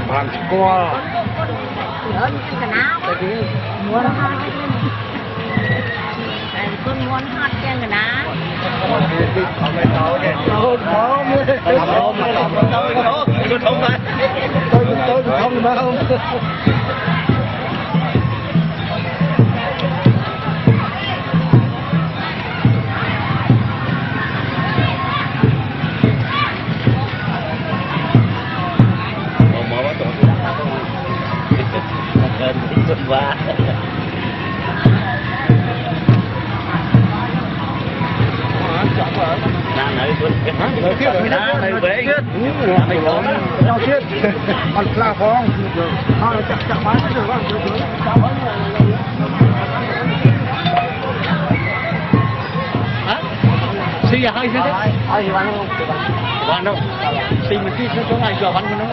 Bạn qua lớn cái nào muốn hát con muốn hát cái người nào và đang nơi vườn đang nơi về mình có nhau chết ăn la phong chặt chặt bán được xí là hai thế đấy bạn đâu xí mình xí chỗ này giờ bắn nó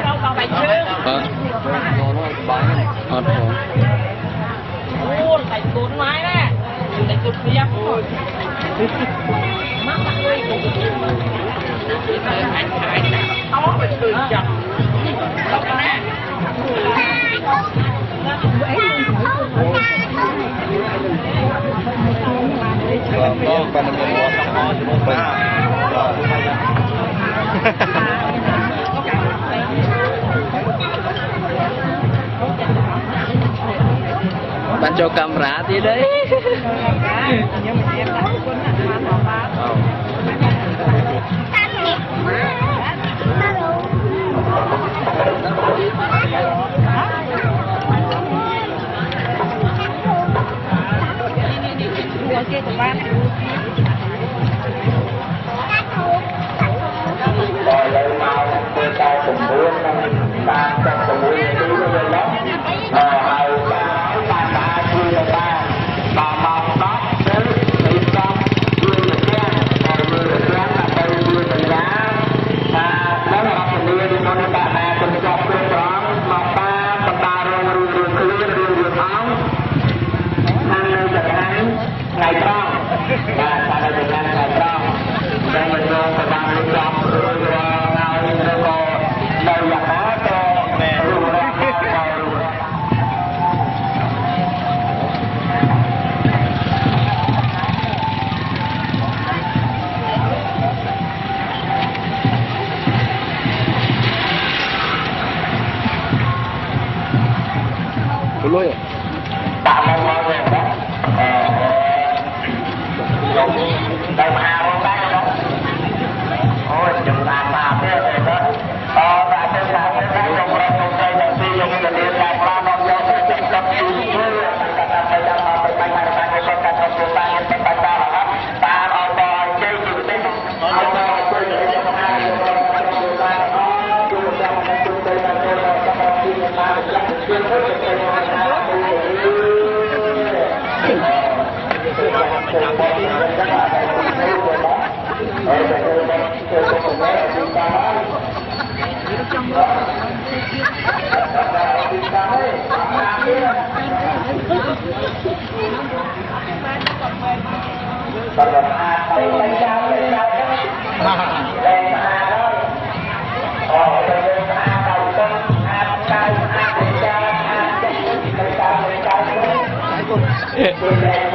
đâu còn bài chưa bạn cho camera thì đấy ngày trăng và tại đây là ngày trăng đang mình vô và đang đi làm rồi nào đi rồi đâu là cá to nè rồi lôi tạm mong mọi người đó đây mà không bán đó ôi chừng làm mà thế rồi đó và tôi làm cái này trong đây trong đây là khi dùng cái điện thoại qua nó do cái chất tâm tư ta phải làm mà phải làm cái con ta không có ta phải ta là ta ở đây chơi nhiều thế ở đây chơi nhiều cho mọi người Yeah.